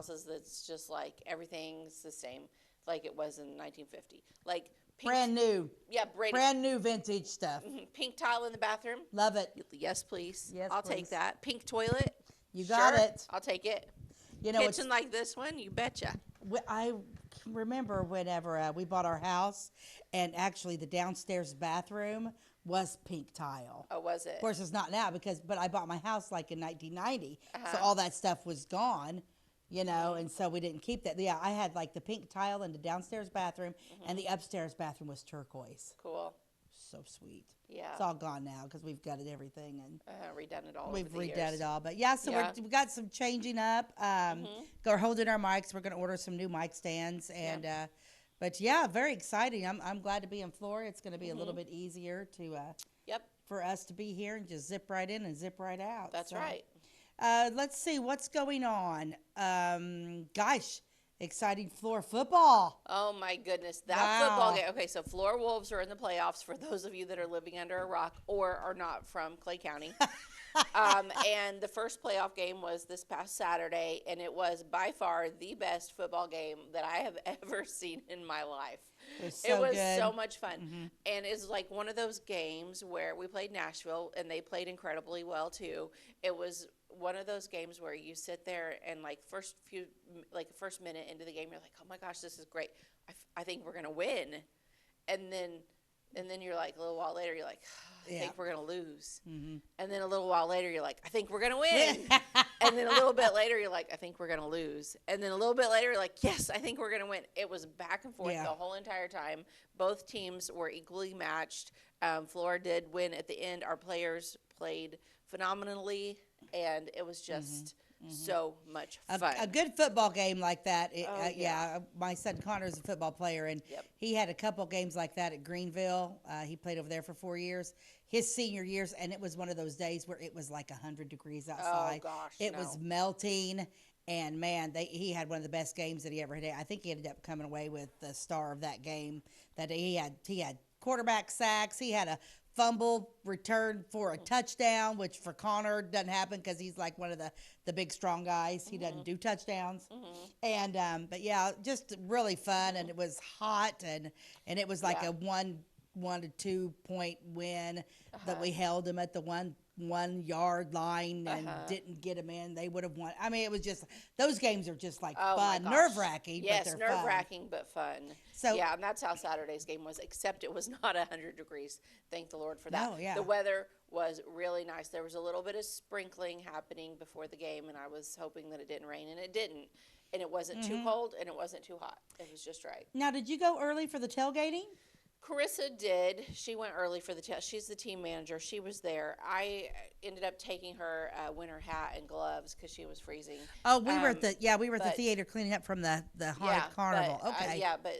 houses that's just like everything's the same, like it was in 1950. Like pink, Brand new. yeah, Brand new vintage stuff. pink tile in the bathroom. Love it. Yes, please. Yes, I'll please. take that. Pink toilet. You got Sure, it. I'll take it. You know, Kitchen like this one, you betcha. I remember whenever we bought our house, and actually the downstairs bathroom was pink tile. Oh, was it? Of course, it's not now but I bought my house like in 1990, so Uh-huh. all that stuff was gone, and so we didn't keep that. Yeah, I had like the pink tile in the downstairs bathroom, and the upstairs bathroom was turquoise. Cool. So sweet. Yeah. It's all gone now because we've gutted everything and Redone it all. we've over the redone years. it all. But yeah, so Yeah. we got some changing up. We're holding our mics. We're going to order some new mic stands, and but yeah, very exciting. I'm glad to be in Florida. It's going to be a little bit easier to Yep. for us to be here and just zip right in and zip right out. That's So, right. let's see what's going on. Gosh, exciting Florida football. Oh my goodness, that Wow. football game. Okay, so Florida Wolves are in the playoffs for those of you that are living under a rock or are not from Clay County. And the first playoff game was this past Saturday, and it was by far the best football game that I have ever seen in my life. It was It was good. so much fun. And it's like one of those games where we played Nashville, and they played incredibly well too. It was one of those games where you sit there and like first minute into the game, you're like, oh my gosh, this is great. I think we're going to win. And then you're like, a little while later, you're like, I think we're going to lose. And then a little while later, you're like, I think we're going to win. And then a little bit later, you're like, I think we're going to lose. And then a little bit later, you're like, yes, I think we're going to win. It was back and forth the whole entire time. Both teams were equally matched. Florida did win at the end. Our players played phenomenally, and it was just so much fun. A good football game like that. Yeah. My son Connor's a football player, and he had a couple games like that at Greenville. He played over there for 4 years. His senior years, and it was one of those days where it was like 100 degrees outside. Oh, gosh, it was melting, and man, he had one of the best games that he ever had. I think he ended up coming away with the star of that game. That he had quarterback sacks. He had a fumble return for a touchdown, which for Connor doesn't happen because he's like one of the big strong guys. He doesn't do touchdowns. And but yeah, just really fun, and it was hot, and it was like a 1 to 2 point win that we held them at the 1 yard line and didn't get them in. They would have won. I mean, it was just, those games are just like fun, nerve wracking. Yes, but they're nerve wracking but fun. So yeah, and that's how Saturday's game was. Except it was not 100 degrees. Thank the Lord for that. No, yeah. The weather was really nice. There was a little bit of sprinkling happening before the game, and I was hoping that it didn't rain, and it didn't. And it wasn't too cold, and it wasn't too hot. It was just right. Now, did you go early for the tailgating? Carissa did. She went early for the test. She's the team manager. She was there. I ended up taking her winter hat and gloves because she was freezing. Oh, we were at the theater cleaning up from the haunted carnival. But, okay. But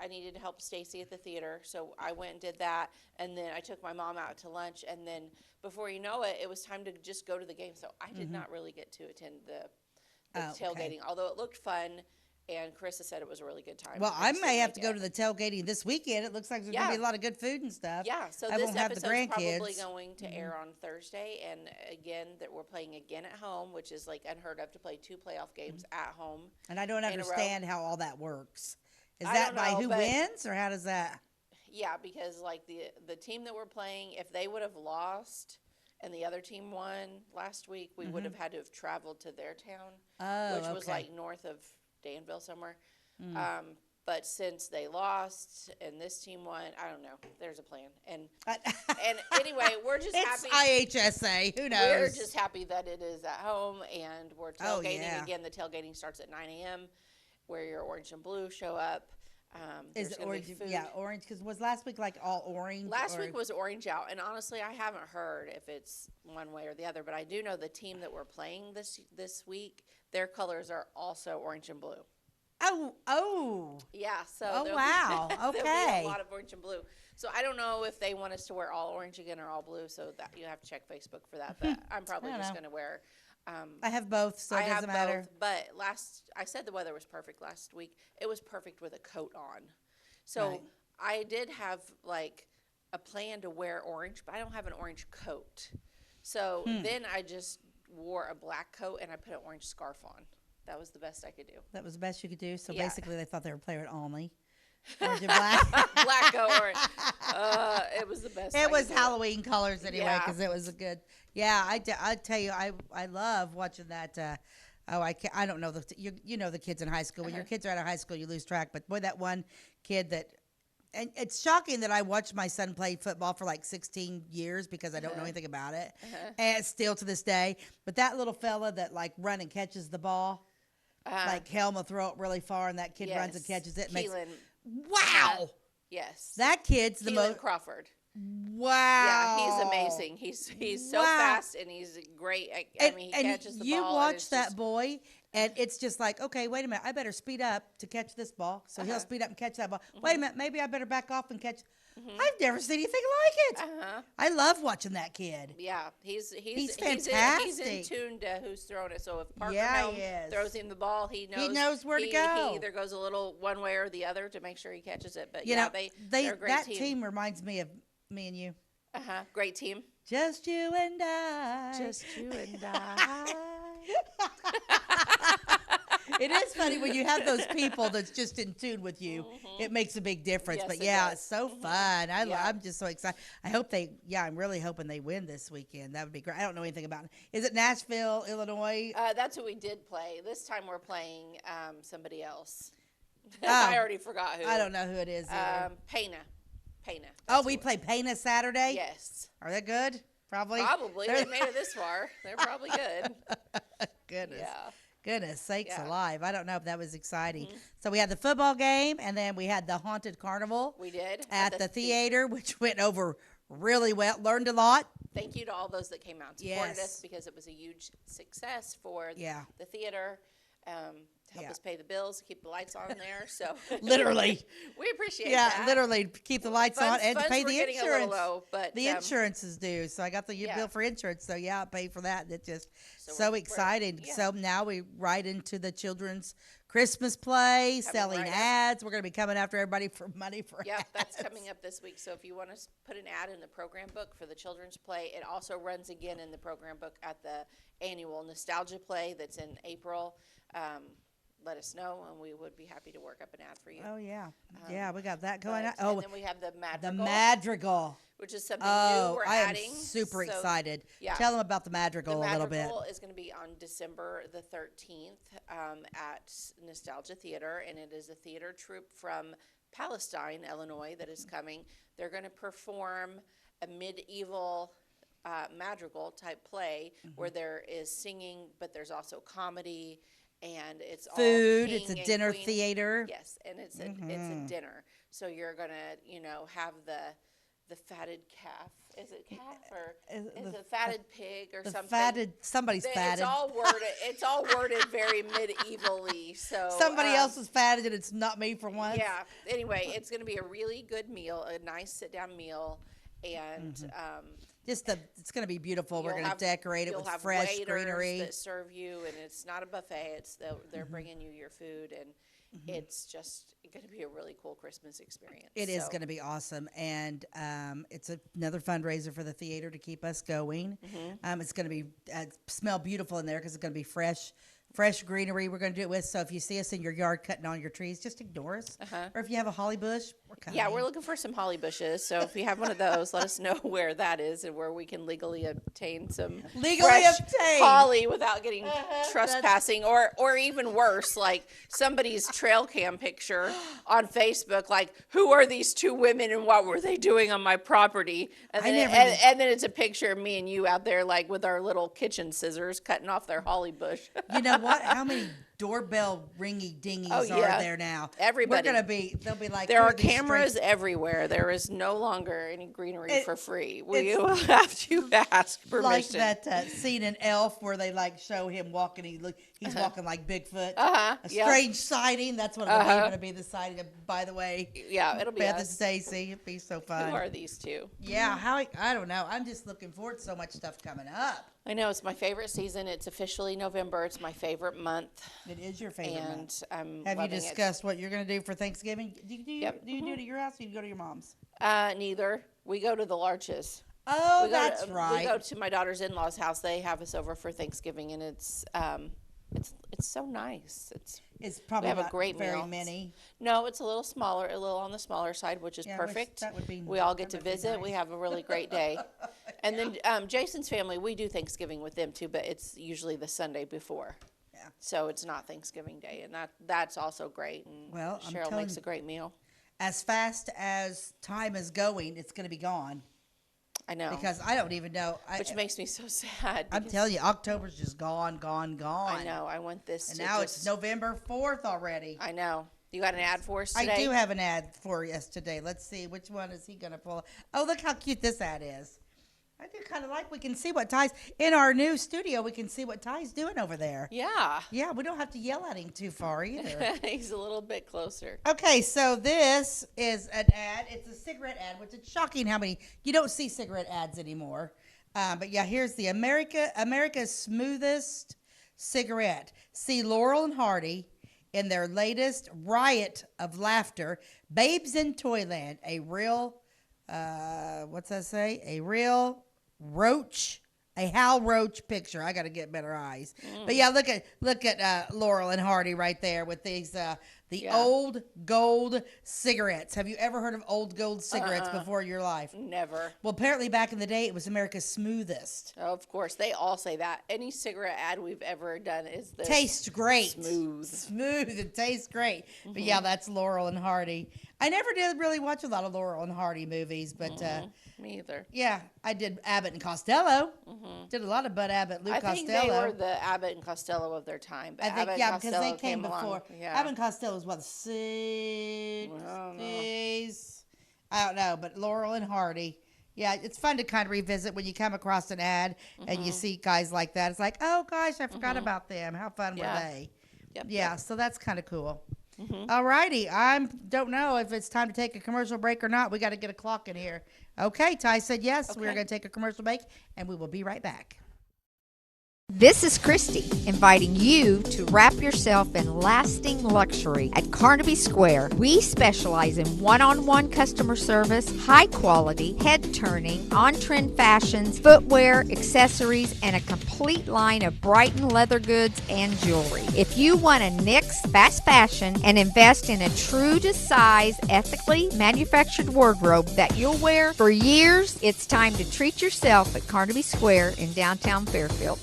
I needed to help Stacey at the theater, so I went and did that, and then I took my mom out to lunch, and then before you know it, it was time to just go to the game. So I did not really get to attend the tailgating, although it looked fun. And Carissa said it was a really good time. Well, I may have to go to the tailgating this weekend. It looks like there's going to be a lot of good food and stuff. Yeah, so I this won't have the episode's grandkids. probably going to air on Thursday. And again, that we're playing again at home, which is like unheard of to play 2 playoff games at home. And I don't understand how all that works. Is I that don't by know, who but- wins, or how does that? Yeah, because like the team that we're playing, if they would have lost and the other team won last week, we would have had to have traveled to their town, which was like north of Danville somewhere. But since they lost and this team won, I don't know. There's a plan. And anyway, we're just It's happy. IHSA. Who knows? We're just happy that it is at home, and we're tailgating yeah. again. The tailgating starts at 9 a.m. Wear your orange and blue, show up. Is it orange? Yeah, orange. Because was last week like all orange? Last week was orange out, and honestly, I haven't heard if it's one way or the other. But I do know the team that we're playing this week, their colors are also orange and blue. Oh. Yeah. So. Oh wow. There'll be Okay. a lot of orange and blue. So I don't know if they want us to wear all orange again or all blue. So that you have to check Facebook for that. But I'm probably just going to wear. I have both, so it doesn't matter. Both, but I said the weather was perfect last week. It was perfect with a coat on. So I did have like a plan to wear orange, but I don't have an orange coat. So then I just wore a black coat and I put an orange scarf on. that was the best I could do. That was the best you could do. So Yeah. basically, they thought they were playing only. Orange and black. Black or it was the best. It was Halloween colors anyway, Yeah. because it was a good. Yeah, I tell you, I love watching that. I don't know you know the kids in high school. When your kids are out of high school, you lose track. But boy, that one kid that. And it's shocking that I watched my son play football for like 16 years because I don't know anything about it, and still to this day. But that little fella that like run and catches the ball, like Helma throw it really far, and that kid runs and catches it. Keelan. Wow. Yes. That kid's the Keelan most. Crawford. Wow. Yeah, he's amazing. He's so fast and he's great. I mean, he catches the ball. You watch that boy, and it's just like, okay, wait a minute, I better speed up to catch this ball. So he'll speed up and catch that ball. Wait a minute, maybe I better back off and catch. I've never seen anything like it. I love watching that kid. Yeah, he's fantastic. He's in tune to who's throwing it. So if Parker throws him the ball, he knows where to go. He either goes a little one way or the other to make sure he catches it. But they're a great that team reminds me of me and you. Great team. Just you and I. Just you and I. It is funny when you have those people that's just in tune with you. It makes a big difference. Yes, but it yeah, does. it's so fun. I'm just so excited. I'm really hoping they win this weekend. That would be great. I don't know anything about it. Is it Nashville, Illinois? That's who we did play. This time we're playing somebody else. Oh. I already forgot who. I don't know who it is either. Pena. Oh, we play Pena Saturday? Yes. Are they good? Probably. They made it this far. They're probably good. Goodness. Yeah. Goodness sakes Yeah. alive. I don't know if that was exciting. So we had the football game, and then we had the haunted carnival. We did. At the theater, which went over really well. Learned a lot. Thank you to all those that came out and supported us because it was a huge success for the theater. To help us pay the bills, keep the lights on there. So literally, we appreciate that. Yeah, literally keep the lights on and to pay the insurance. A little low, but the insurance is due, so I got the bill for insurance. So I paid for that. It's just so exciting. So now we right into the children's Christmas play, selling ads. We're going to be coming after everybody for money for ads. That's coming up this week. So if you want to put an ad in the program book for the children's play, it also runs again in the program book at the annual nostalgia play that's in April. Let us know, and we would be happy to work up an ad for you. Oh, yeah. We got that going on. And then we have the Madrigal. The Madrigal. Which is something new we're adding. I am super excited. Tell them about the Madrigal a little bit. The Madrigal is going to be on December the 13th at Nostalgia Theater, and it is a theater troupe from Palestine, Illinois, that is coming. They're going to perform a medieval madrigal type play where there is singing, but there's also comedy. And it's food. All it's a dinner theater. Yes, and it's a dinner. So you're gonna have the fatted calf. Is it calf or is it fatted pig or something? Somebody's fatted. It's all worded very medievally. So somebody else is fatted and it's not me for once. Yeah. Anyway, it's gonna be a really good meal, a nice sit down meal, and it's going to be beautiful. We're going to decorate it with fresh greenery. That serve you, and it's not a buffet. They're bringing you your food, and it's just going to be a really cool Christmas experience. It is going to be awesome, and it's another fundraiser for the theater to keep us going. It's going to be smell beautiful in there because it's going to be fresh greenery we're going to do it with. So if you see us in your yard cutting on your trees, just ignore us. Or if you have a holly bush, we're coming. Yeah, we're looking for some holly bushes. So if you have one of those, let us know where that is and where we can legally obtain some holly without getting trespassing or even worse, like somebody's trail cam picture on Facebook, like, who are these two women and what were they doing on my property? And then it's a picture of me and you out there, like, with our little kitchen scissors cutting off their holly bush. You know what? How many doorbell ringy dingies are there now? Everybody. They'll be like, there are cameras everywhere. There is no longer any greenery for free. We will have to ask permission. Like that scene in Elf where they show him walking. He's walking like Bigfoot. A strange sighting. That's what it's going to be. The sighting. By the way, it'll be Beth and us. Stacey. It'd be so fun. Who are these two? Yeah, I don't know. I'm just looking forward to so much stuff coming up. I know, it's my favorite season. It's officially November. It's my favorite month. It is your favorite month. Have you discussed what you're going to do for Thanksgiving? Do you do it at your house or do you go to your mom's? Neither. We go to the Larches. Oh, that's right. We go to my daughter's in-laws' house. They have us over for Thanksgiving, and it's It's so nice. It's We probably have a not great very meal. many. No, it's a little smaller, a little on the smaller side, which is Yeah, which perfect. that would be We all get that to would be visit. We nice. have a really great day. And then Jason's family, we do Thanksgiving with them too, but it's usually the Sunday before. Yeah. So it's not Thanksgiving Day, and that's also great. And Well, I'm Cheryl telling makes you, a great meal. as fast as time is going, it's going to be gone I know, because I don't even know. which makes me so sad I'm because telling you, October's just gone, gone, I gone. know I want this And to now it's just. November 4th already. I know. You got an ad for us I today? do have an ad for us today. Let's see, which one is he going to pull? Oh, look how cute this ad is. I do kind of like we can see what Ty's in our new studio. We can see what Ty's doing over there. Yeah. Yeah, we don't have to yell at him too far either. He's a little bit closer. Okay, so this is an ad. It's a cigarette ad, which is shocking how many you don't see cigarette ads anymore. But yeah, here's the America's smoothest cigarette. See Laurel and Hardy in their latest riot of laughter, Babes in Toyland, a real what's that say? A real roach, a Hal Roach picture. I got to get better eyes. But yeah, look at Laurel and Hardy right there with these the Yeah. old gold cigarettes. Have you ever heard of old gold cigarettes before in your life? Never. Well, apparently back in the day, it was America's smoothest. Of course, they all say that. Any cigarette ad we've ever done is the Tastes great. smooth. Smooth. It tastes great. But yeah, that's Laurel and Hardy. I never did really watch a lot of Laurel and Hardy movies, but Me either. yeah, I did Abbott and Costello. Did a lot of Bud Abbott, Lou I Costello. think they were the Abbott and Costello of their time. But I think, Abbott yeah, and because Costello they came along. before. Yeah. Abbott and Costello was what, I don't know. 60s? I don't know, but Laurel and Hardy. Yeah, it's fun to kind of revisit when you come across an ad and you see guys like that. It's like, oh gosh, I forgot about them. How fun were Yeah. they? Yep, Yeah, so that's kind of cool. All righty, I don't know if it's time to take a commercial break or not. We got to get a clock in here. Okay, Ty said yes. We're Okay. going to take a commercial break, and we will be right back. This is Christy, inviting you to wrap yourself in lasting luxury at Carnaby Square. We specialize in one-on-one customer service, high quality, head-turning, on-trend fashions, footwear, accessories, and a complete line of Brighton leather goods and jewelry. If you want to nix fast fashion and invest in a true-to-size, ethically manufactured wardrobe that you'll wear for years, it's time to treat yourself at Carnaby Square in downtown Fairfield.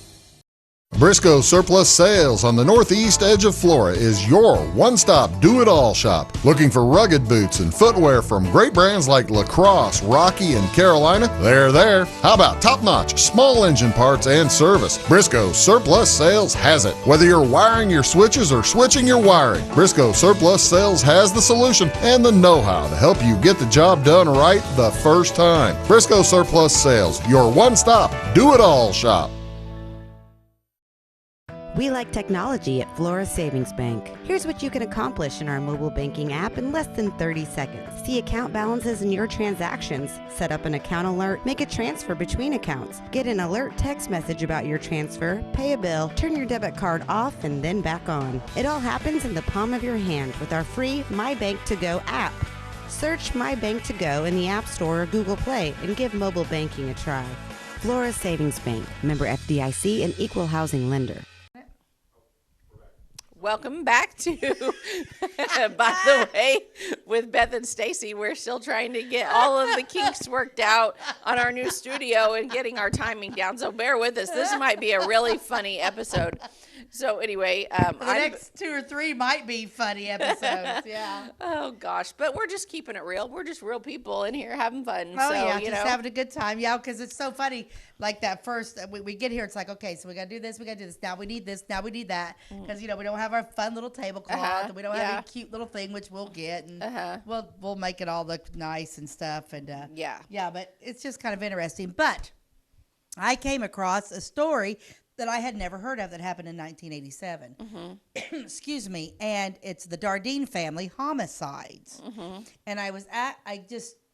Briscoe Surplus Sales on the northeast edge of Flora is your one-stop do-it-all shop. Looking for rugged boots and footwear from great brands like Lacrosse, Rocky, and Carolina? They're there. How about top-notch small engine parts and service? Briscoe Surplus Sales has it. Whether you're wiring your switches or switching your wiring, Briscoe Surplus Sales has the solution and the know-how to help you get the job done right the first time. Briscoe Surplus Sales, your one-stop do-it-all shop. We like technology at Flora Savings Bank. Here's what you can accomplish in our mobile banking app in less than 30 seconds. See account balances in your transactions, set up an account alert, make a transfer between accounts, get an alert text message about your transfer, pay a bill, turn your debit card off and then back on. It all happens in the palm of your hand with our free My Bank to Go app. Search My Bank to Go in the App Store or Google Play and give mobile banking a try. Flora Savings Bank, member FDIC and equal housing lender. Welcome back to, by the way, with Beth and Stacey. We're still trying to get all of the kinks worked out on our new studio and getting our timing down. So bear with us. This might be a really funny episode. So anyway, The next 2 or 3 might be funny episodes. Yeah. oh gosh, but we're just keeping it real. We're just real people in here having fun. Oh so, yeah, you just know, having a good time. Yeah, because it's so funny. Like that first, we get here, it's like, okay, so we got to do this, we got to do this. Now we need this, now we need that. Because, we don't have our fun little tablecloth. And we don't have yeah. any cute little thing, which we'll get. And we'll make it all look nice and stuff. And yeah. yeah, but it's just kind of interesting. But I came across a story that I had never heard of that happened in 1987. Excuse me. And it's the Dardine family homicides. And I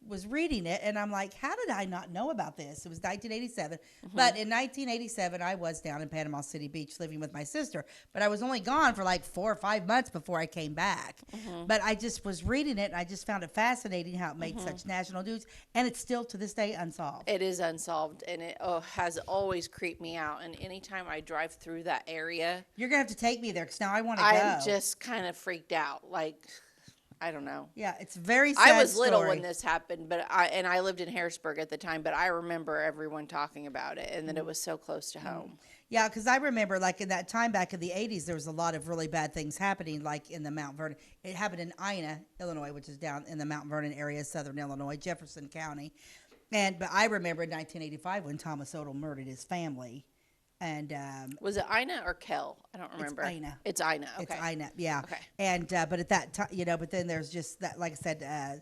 was reading it, and I'm like, how did I not know about this? It was 1987. But in 1987, I was down in Panama City Beach living with my sister. But I was only gone for like 4 or 5 months before I came back. But I just was reading it, and I just found it fascinating how it made such national news. And it's still to this day unsolved. It is unsolved, and it has always creeped me out. And anytime I drive through that area, You're going to have to take me there because now I want to go. I'm just kind of freaked out. Like, I don't know. Yeah, it's a very sad I was little story. when this happened, but I lived in Harrisburg at the time, but I remember everyone talking about it, and that it was so close to home. Yeah, because I remember, like, in that time back in the 80s, there was a lot of really bad things happening, like in the Mount Vernon. It happened in Ina, Illinois, which is down in the Mount Vernon area, southern Illinois, Jefferson County. But I remember in 1985 when Thomas Odell murdered his family. And Was it Ina or Kel? I don't remember. It's Ina. It's Ina. Okay. It's Ina, yeah. Okay. And but at that time, but then there's just that, like I said,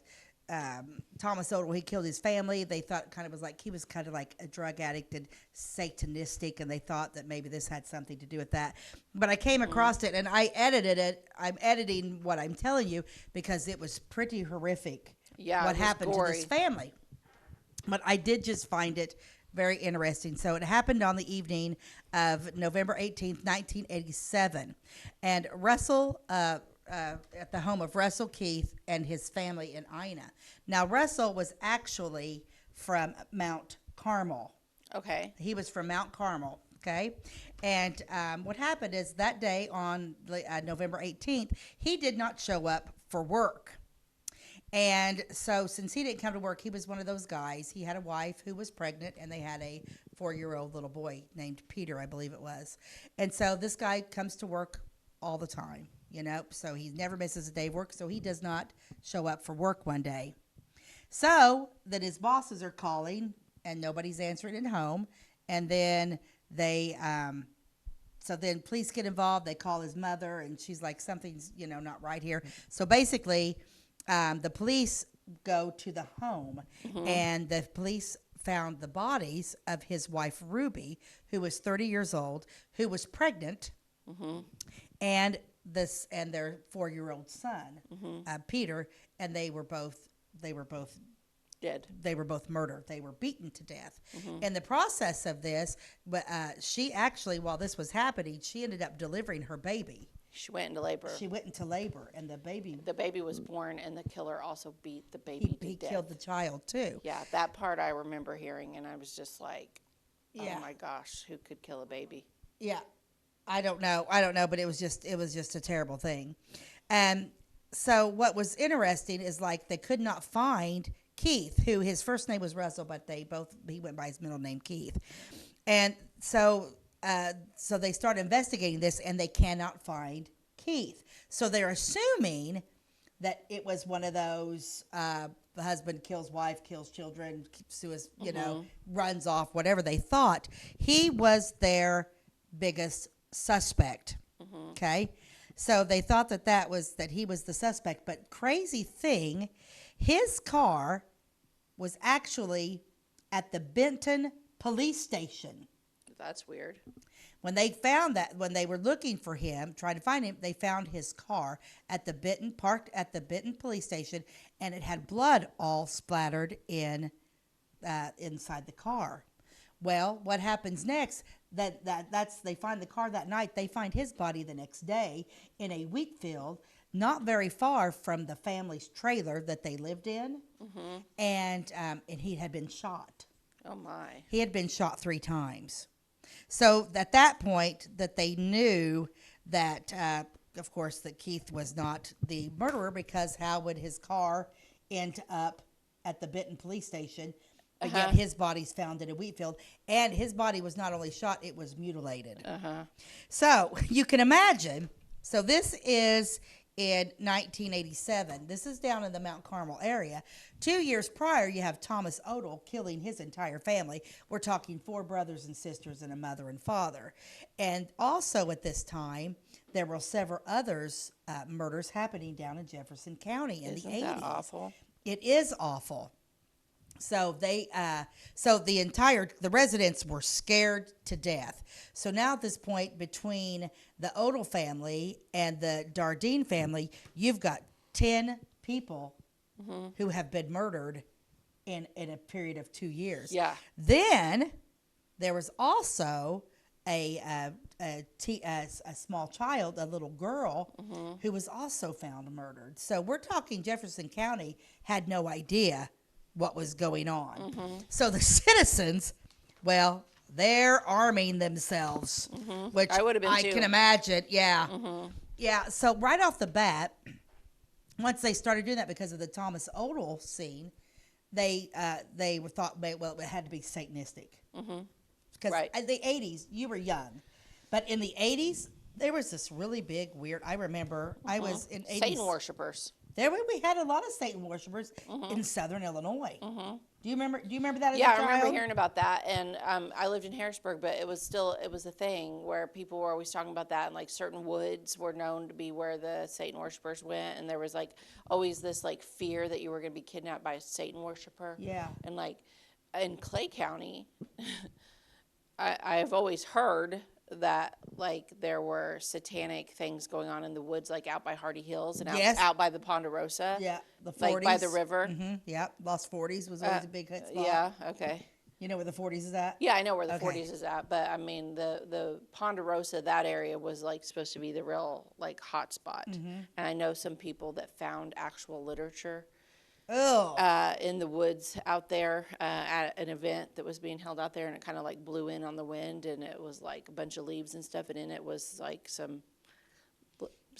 Thomas Odell, he killed his family. They thought he was kind of like a drug addict and satanistic, and they thought that maybe this had something to do with that. But I came across it, and I edited it. I'm editing what I'm telling you because it was pretty horrific. Yeah, what it was happened gory. to this family. But I did just find it very interesting. So it happened on the evening of November 18th, 1987. And Russell, at the home of Russell Keith and his family in Ina. Now, Russell was actually from Mount Carmel. Okay. He was from Mount Carmel, okay? And what happened is that day on November 18th, he did not show up for work. And so since he didn't come to work, he was one of those guys. He had a wife who was pregnant, and they had a 4-year-old little boy named Peter, I believe it was. And so this guy comes to work all the time, so he never misses a day of work, so he does not show up for work one day. So then his bosses are calling, and nobody's answering at home. And then so then police get involved. They call his mother, and she's like, something's, not right here. So basically, the police go to the home, and the police found the bodies of his wife, Ruby, who was 30 years old, who was pregnant, and their 4-year-old son, Peter, and they were both Dead. They were both murdered. They were beaten to death. In the process of this, she actually, while this was happening, she ended up delivering her baby. She went into labor. She went into labor, and the baby was born, and the killer also beat the baby to he death. killed the child too. Yeah, that part I remember hearing, and I was just like, Yeah. oh my gosh, who could kill a baby? Yeah, I don't know, but it was just a terrible thing. And so what was interesting is they could not find Keith, who his first name was Russell, but he went by his middle name Keith, and so they start investigating this, and they cannot find Keith. So they're assuming that it was one of those the husband kills wife, kills children, runs off, whatever they thought. He was their biggest suspect. Okay, so they thought that he was the suspect. But crazy thing, his car was actually at the Benton police station. That's weird. When they found that, when they were looking for him, trying to find him, they found his car parked at the Benton police station, and it had blood all splattered inside the car. Well, what happens next? They find the car that night. They find his body the next day in a wheat field, not very far from the family's trailer that they lived in, and he had been shot. Oh my! He had been shot 3 times. So at that point, that they knew that, of course, that Keith was not the murderer, because how would his car end up at the Benton police station? Yet his body's found in a wheat field, and his body was not only shot, it was mutilated. So you can imagine. So this is in 1987. This is down in the Mount Carmel area. 2 years prior, you have Thomas Odell killing his entire family. We're talking 4 brothers and sisters and a mother and father. And also at this time, there were several others murders happening down in Jefferson County in the 80s. Isn't that awful? It is awful. So the residents were scared to death. So now at this point, between the Odell family and the Dardine family, you've got 10 people who have been murdered in a period of 2 years. Yeah. Then there was also a small child, a little girl, who was also found murdered. So we're talking Jefferson County had no idea what was going on. So the citizens, well, they're arming themselves, which I would have been I too. can imagine. Yeah. Yeah. So right off the bat, once they started doing that because of the Thomas Odell scene, they were thought, well, it had to be Satanistic. Because Right. in the 80s, you were young. But in the 80s, there was this really big, weird, I remember I was in 80s. Satan worshipers. We had a lot of Satan worshipers in Southern Illinois. Do you remember that as Yeah, a I child? remember hearing about that, and I lived in Harrisburg, but it was a thing where people were always talking about that, and like certain woods were known to be where the Satan worshipers went, and there was like always this like fear that you were going to be kidnapped by a Satan worshiper. Yeah. And like in Clay County, I've always heard that like there were satanic things going on in the woods, like out by Hardy Hills and Yes. out by the Ponderosa. Yeah, the 40s. Like by the river. Yeah, Lost 40s was always a big hit spot. Yeah, okay. You know where the 40s is at? Yeah, I know where the Okay. 40s is at, but I mean the Ponderosa, that area was like supposed to be the real like hot spot. And I know some people that found actual literature Oh. in the woods out there at an event that was being held out there, and it kind of like blew in on the wind, and it was like a bunch of leaves and stuff, and in it was like some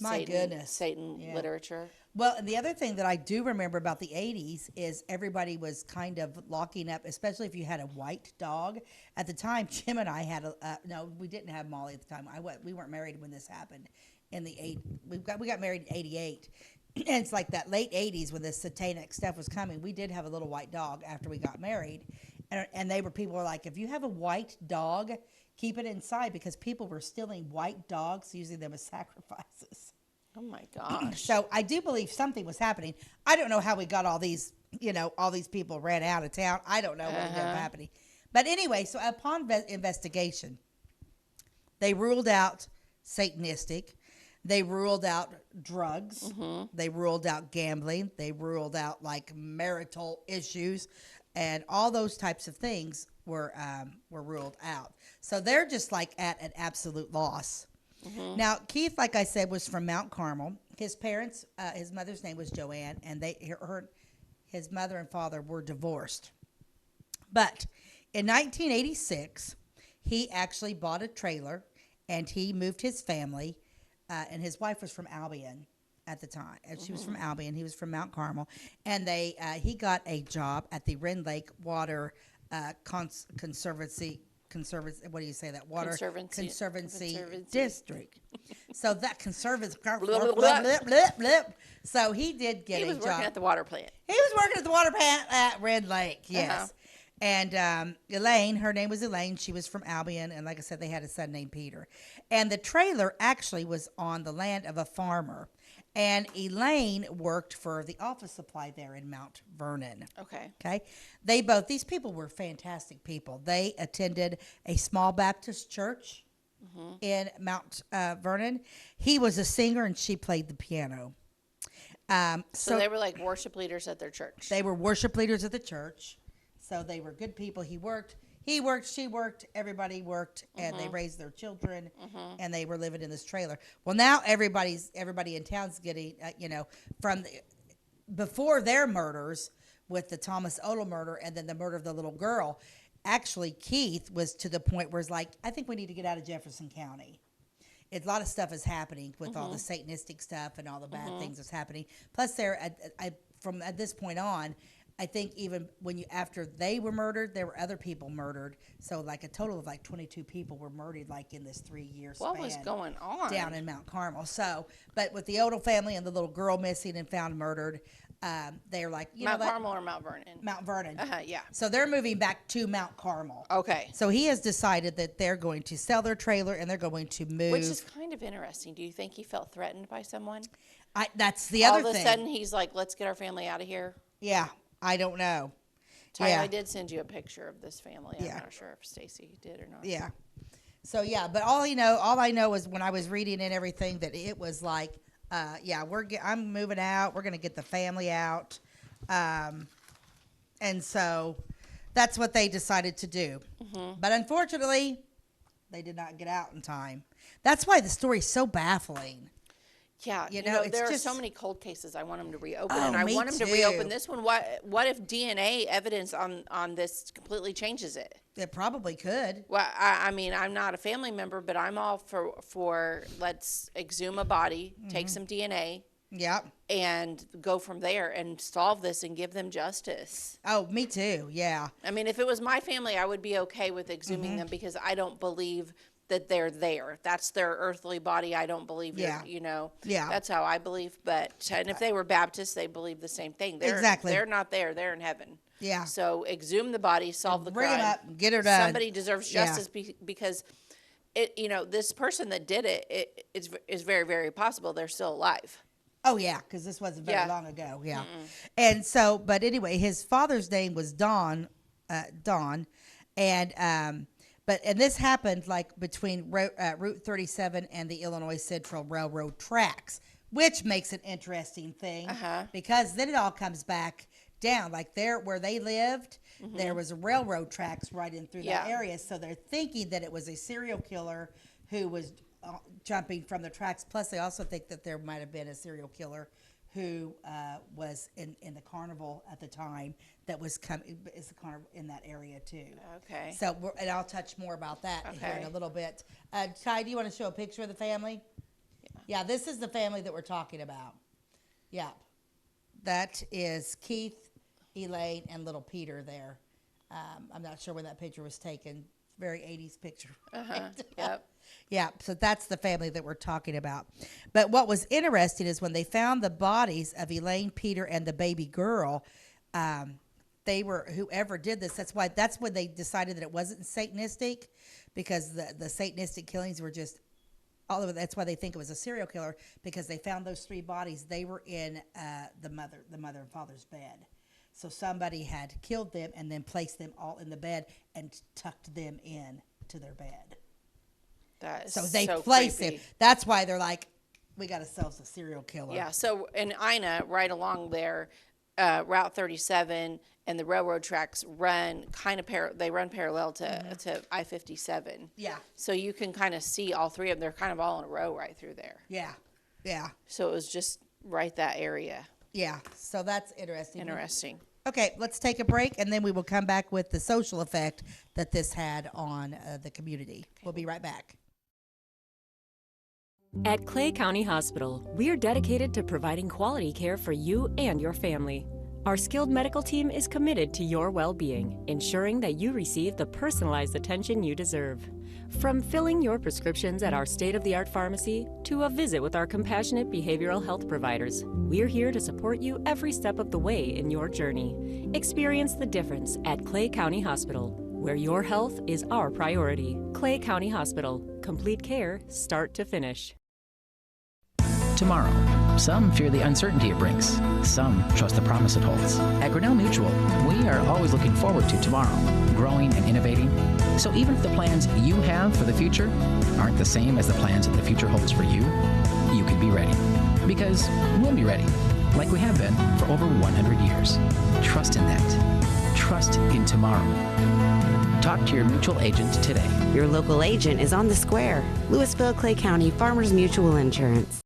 My goodness. Satan Yeah. literature. Well, and the other thing that I do remember about the 80s is everybody was kind of locking up, especially if you had a white dog. At the time, Jim and I had no, we didn't have Molly at the time. We weren't married when this happened. We got married in 88. And it's like that late 80s when the satanic stuff was coming. We did have a little white dog after we got married. And people were like, if you have a white dog, keep it inside, because people were stealing white dogs, using them as sacrifices. Oh my gosh. So I do believe something was happening. I don't know how we got all these people ran out of town. I don't know what ended up happening. But anyway, so upon investigation, they ruled out Satanistic. They ruled out drugs. They ruled out gambling. They ruled out like marital issues, and all those types of things were ruled out. So they're just like at an absolute loss. Now, Keith, like I said, was from Mount Carmel. His parents, his mother's name was Joanne, and his mother and father were divorced. But in 1986, he actually bought a trailer, and he moved his family. And his wife was from Albion at the time. And she was from Albion. He was from Mount Carmel. And he got a job at the Wren Lake Water Conservancy. What do you say that? Water Conservancy District. So that conservancy. So he did get a job. He was working at the water plant. He was working at the water plant at Red Lake, yes. And Elaine, her name was Elaine. She was from Albion. And like I said, they had a son named Peter. And the trailer actually was on the land of a farmer. And Elaine worked for the office supply there in Mount Vernon. Okay. These people were fantastic people. They attended a small Baptist church in Mount Vernon. He was a singer, and she played the piano. So they were like worship leaders at their church. They were worship leaders at the church. So they were good people. He worked, she worked, everybody worked, and they raised their children, and they were living in this trailer. Well, now everybody in town's getting, before their murders with the Thomas Odell murder and then the murder of the little girl, actually Keith was to the point where it's like, I think we need to get out of Jefferson County. A lot of stuff is happening with all the Satanistic stuff and all the bad things that's happening. Plus, from at this point on, I think even after they were murdered, there were other people murdered. So like a total of like 22 people were murdered like in this 3-year span. What was going on? Down in Mount Carmel. So, but with the Odell family and the little girl missing and found murdered, they're like, Mount Carmel or Mount Vernon? Mount Vernon. Yeah. So they're moving back to Mount Carmel. Okay. So he has decided that they're going to sell their trailer and they're going to move. Which is kind of interesting. Do you think he felt threatened by someone? That's the other thing. All of a sudden, he's like, let's get our family out of here. Yeah. I don't know. Ty, I did send you a picture of this family. I'm not sure if Stacey did or not. Yeah. So yeah, but all I know is when I was reading and everything that it was like, I'm moving out. We're gonna get the family out. And so that's what they decided to do. But unfortunately, they did not get out in time. That's why the story's so baffling. Yeah, You know, it's there are just- so many cold cases I want them to reopen, Oh, and I me want them to too. reopen this one. What if DNA evidence on this completely changes it? It probably could. Well, I mean, I'm not a family member, but I'm all for let's exhume a body, take some DNA, Yep. and go from there and solve this and give them justice. Oh, me too. Yeah. I mean, if it was my family, I would be okay with exhuming them because I don't believe that they're there. That's their earthly body. I don't believe Yeah. Yeah. That's how I believe. And if they were Baptists, they believe the same thing. Exactly. They're not there. They're in heaven. Yeah. So exhume the body, solve the Bring crime. it up, get her done. Somebody deserves Yeah. justice because this person that did it is very, very possible they're still alive. Oh yeah, because this wasn't very Yeah. long ago. Yeah, and so, but anyway, his father's name was Don, and this happened like between Route 37 and the Illinois Central Railroad tracks, which makes an interesting thing because then it all comes back down like there where they lived. There was a railroad tracks right in through that Yeah. area, so they're thinking that it was a serial killer who was jumping from the tracks. Plus, they also think that there might have been a serial killer who was in the carnival at the time that was is the carnival in that area too. Okay. So, and I'll touch more about that here in Okay. a little bit. Ty, do you want to show a picture of the family? Yeah, this is the family that we're talking about. Yeah, that is Keith, Elaine, and little Peter there. I'm not sure when that picture was taken. Very 80s picture. Yep. Yeah, so that's the family that we're talking about. But what was interesting is when they found the bodies of Elaine, Peter, and the baby girl, they were, whoever did this, that's when they decided that it wasn't Satanistic, because the Satanistic killings were just all of it. That's why they think it was a serial killer, because they found those 3 bodies. They were in the mother and father's bed. So somebody had killed them and then placed them all in the bed and tucked them in to their bed. That is So they so place creepy. him. That's why they're like, we got ourselves a serial killer. Yeah. So in Ina, right along there, Route 37 and the railroad tracks run they run parallel to I-57. Yeah. So you can kind of see all 3 of them. They're kind of all in a row right through there. Yeah. Yeah. So it was just right that area. Yeah. So that's interesting. Interesting. Okay, let's take a break, and then we will come back with the social effect that this had on the community. We'll be right back. At Clay County Hospital, we are dedicated to providing quality care for you and your family. Our skilled medical team is committed to your well-being, ensuring that you receive the personalized attention you deserve. From filling your prescriptions at our state-of-the-art pharmacy to a visit with our compassionate behavioral health providers, we're here to support you every step of the way in your journey. Experience the difference at Clay County Hospital, where your health is our priority. Clay County Hospital, complete care, start to finish. Tomorrow. Some fear the uncertainty it brings. Some trust the promise it holds. At Grinnell Mutual, we are always looking forward to tomorrow, growing and innovating. So even if the plans you have for the future aren't the same as the plans that the future holds for you, you can be ready. Because we'll be ready, like we have been for over 100 years. Trust in that. Trust in tomorrow. Talk to your mutual agent today. Your local agent is on the square. Louisville, Clay County, Farmers Mutual Insurance.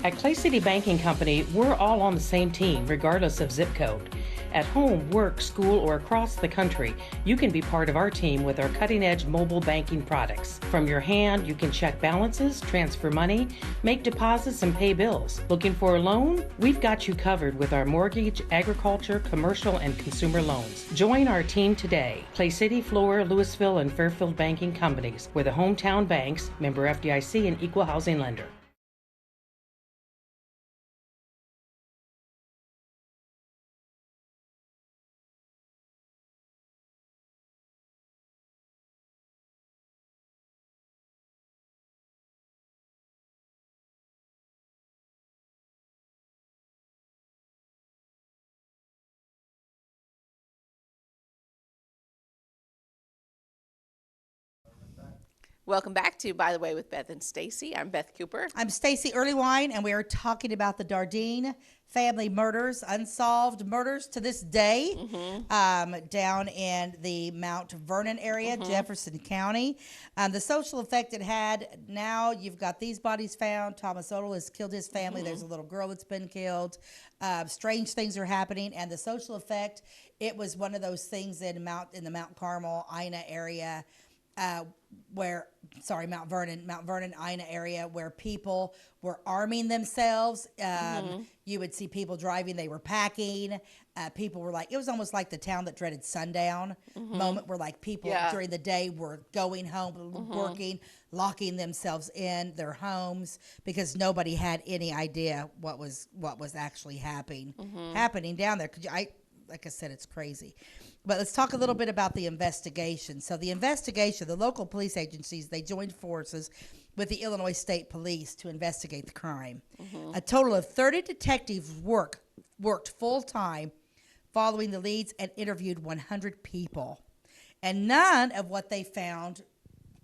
At Clay City Banking Company, we're all on the same team, regardless of zip code. At home, work, school, or across the country, you can be part of our team with our cutting-edge mobile banking products. From your hand, you can check balances, transfer money, make deposits, and pay bills. Looking for a loan? We've got you covered with our mortgage, agriculture, commercial, and consumer loans. Join our team today. Clay City, Flora, Louisville, and Fairfield Banking Companies. We're the hometown banks, member FDIC, and equal housing lender. Welcome back to By the Way with Beth and Stacey. I'm Beth Cooper. I'm Stacey Earlywine, and we are talking about the Dardenne family murders, unsolved murders to this day, down in the Mount Vernon area, Jefferson County. The social effect it had, now you've got these bodies found. Thomas Odell has killed his family. There's a little girl that's been killed. Strange things are happening. And the social effect, it was one of those things in the Mount Carmel, Ina area, Mount Vernon, Ina area, where people were arming themselves. You would see people driving, they were packing. People were like, it was almost like the town that dreaded sundown moment, where like people during the day were going home, working, locking themselves in their homes because nobody had any idea what was actually happening down there. Like I said, it's crazy. But let's talk a little bit about the investigation. So the local police agencies, they joined forces with the Illinois State Police to investigate the crime. A total of 30 detectives worked full-time following the leads and interviewed 100 people. And none of what they found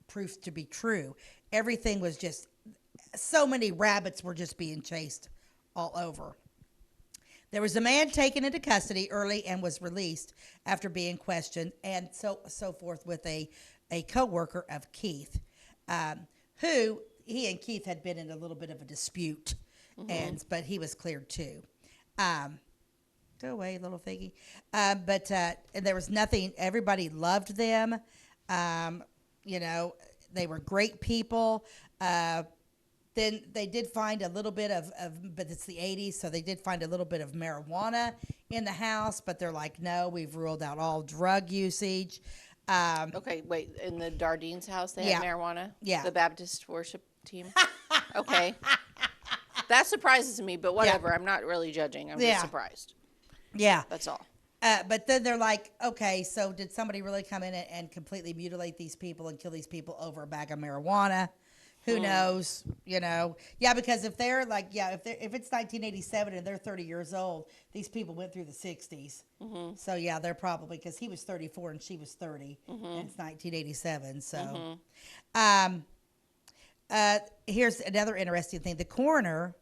proved to be true. Everything was just, so many rabbits were just being chased all over. There was a man taken into custody early and was released after being questioned, and so forth, with a co-worker of Keith, who he and Keith had been in a little bit of a dispute, but he was cleared too. Go away, little figgy. But there was nothing. Everybody loved them. They were great people. Then they did find a little bit of, but it's the 80s, so they did find a little bit of marijuana in the house, but they're like, no, we've ruled out all drug usage. Okay, wait, in the Dardene's house they had marijuana? Yeah. The Baptist worship team? Okay. That surprises me, but whatever. I'm not really judging. I'm just surprised. Yeah. That's all. But then they're like, okay, so did somebody really come in and completely mutilate these people and kill these people over a bag of marijuana? Who knows? Yeah, because if they're like, if it's 1987 and they're 30 years old, these people went through the 60s. So yeah, they're probably, because he was 34 and she was 30, and it's 1987. So, here's another interesting thing: the coroner.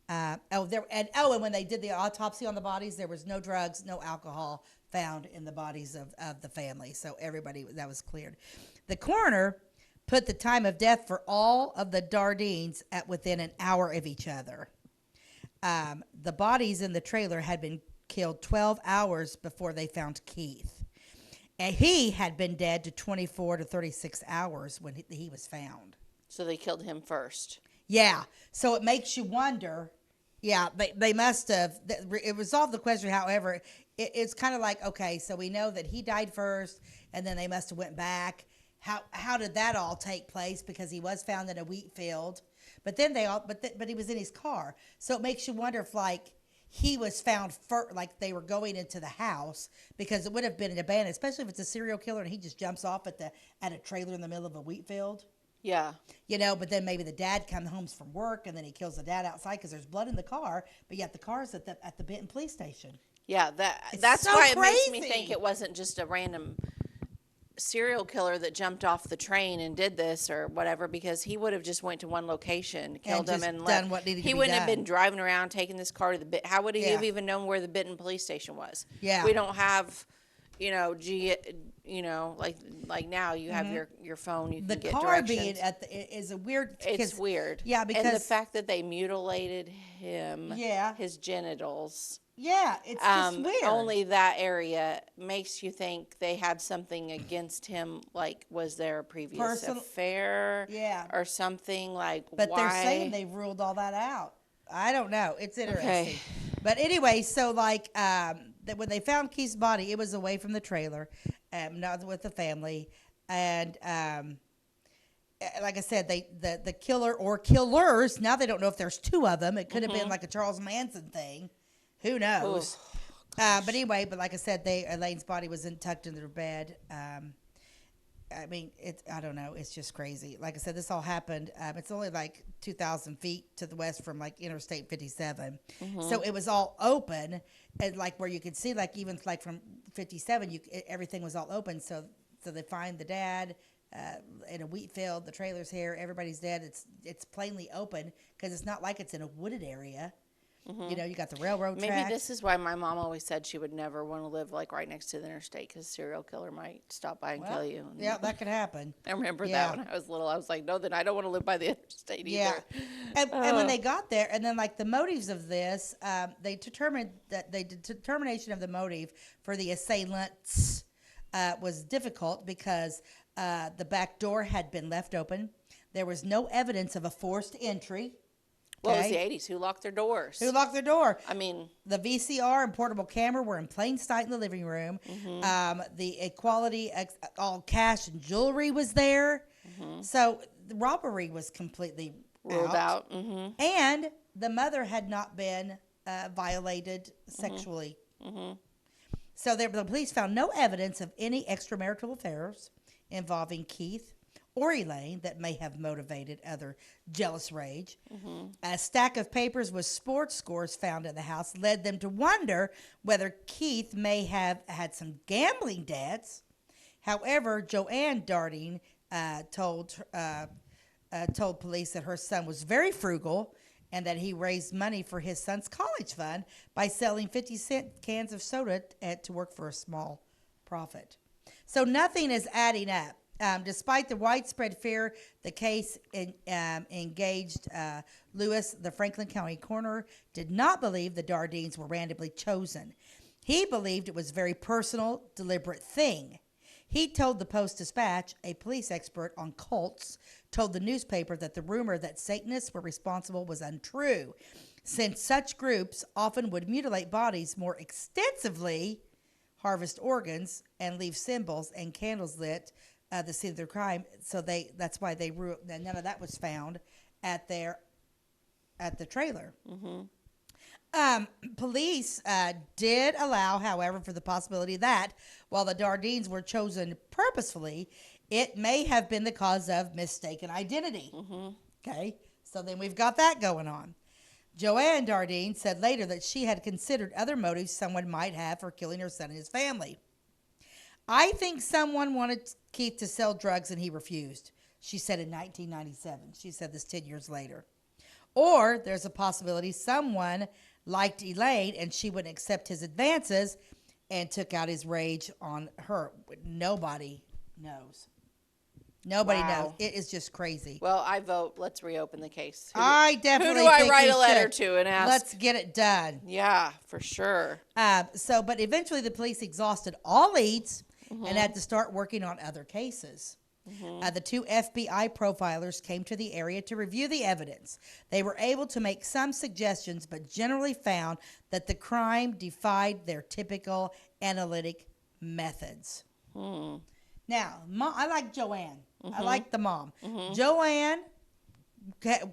And when they did the autopsy on the bodies, there was no drugs, no alcohol found in the bodies of the family. So everybody, that was cleared. The coroner put the time of death for all of the Dardenes at within an hour of each other. The bodies in the trailer had been killed 12 hours before they found Keith. And he had been dead to 24 to 36 hours when he was found. So they killed him first. Yeah. So it makes you wonder. Yeah, they must have. It resolved the question. However, it's kind of like, okay, so we know that he died first, and then they must have went back. How did that all take place? Because he was found in a wheat field, but then but he was in his car. So it makes you wonder if like he was found like they were going into the house, because it would have been an abandoned, especially if it's a serial killer and he just jumps off at a trailer in the middle of a wheat field. Yeah. But then maybe the dad comes home from work and then he kills the dad outside because there's blood in the car, but yet the car's at the Benton police station. Yeah, that's so why it crazy. makes me think it wasn't just a random serial killer that jumped off the train and did this or whatever, because he would have just went to one location, killed him, and done what needed to be he wouldn't done. have been driving around taking this car to the How would he have even known where the Benton police station was? Yeah. We don't have, like now you have your phone, you can get car directions. being is a weird. It's weird. Yeah, because and the fact that they mutilated him, Yeah. his genitals. Yeah, it's just weird. Only that area makes you think they had something against him. Like, was there a previous affair? Yeah. Or something like, But why? they're saying they've ruled all that out. I don't know. It's interesting. Okay. But anyway, so like that when they found Keith's body, it was away from the trailer, not with the family, and like I said, the killer or killers. Now they don't know if there's two of them. It could have been like a Charles Manson thing. Who knows? But anyway, like I said, Elaine's body was tucked into their bed. I mean, I don't know. It's just crazy. Like I said, this all happened. It's only like 2,000 feet to the west from like Interstate 57. So it was all open, and like where you could see, like even like from 57, everything was all open. So they find the dad in a wheat field. The trailer's here. Everybody's dead. It's plainly open because it's not like it's in a wooded area. You know, you got the railroad Maybe tracks. this is why my mom always said she would never want to live like right next to the interstate because serial killer might stop by and kill you. And Yeah, that could happen. I remember Yeah. that when I was little. I was like, no, then I don't want to live by the interstate Yeah, either. and when they got there, and then like the motives of this, they determined that the determination of the motive for the assailants was difficult because the back door had been left open. There was no evidence of a forced entry. Well, it was Okay? the 80s. Who locked their doors? Who locked their door? I mean, The VCR and portable camera were in plain sight in the living room. The equality, all cash and jewelry was there. So the robbery was completely ruled out. And the mother had not been violated sexually. So the police found no evidence of any extramarital affairs involving Keith or Elaine that may have motivated other jealous rage. A stack of papers with sports scores found in the house led them to wonder whether Keith may have had some gambling debts. However, Joanne Dardine told police that her son was very frugal and that he raised money for his son's college fund by selling 50-cent cans of soda to work for a small profit. So nothing is adding up. Despite the widespread fear, the case engaged Lewis, the Franklin County coroner, did not believe the Dardines were randomly chosen. He believed it was a very personal, deliberate thing. He told the Post-Dispatch, a police expert on cults, told the newspaper that the rumor that Satanists were responsible was untrue, since such groups often would mutilate bodies more extensively, harvest organs, and leave symbols and candles lit the scene of their crime. So that's why none of that was found at the trailer. Police did allow, however, for the possibility that while the Dardines were chosen purposefully, it may have been the cause of mistaken identity. Okay, so then we've got that going on. Joanne Dardine said later that she had considered other motives someone might have for killing her son and his family. I think someone wanted Keith to sell drugs and he refused, she said in 1997. She said this 10 years later. Or there's a possibility someone liked Elaine and she wouldn't accept his advances and took out his rage on her. Nobody knows. Nobody knows. It is just crazy. Well, I vote. Let's reopen the case. I definitely Who do I think write we a letter should. to and ask? Let's get it done. Yeah, for sure. But eventually the police exhausted all leads and had to start working on other cases. The two FBI profilers came to the area to review the evidence. They were able to make some suggestions, but generally found that the crime defied their typical analytic methods. Now, I like Joanne. I like the mom. Joanne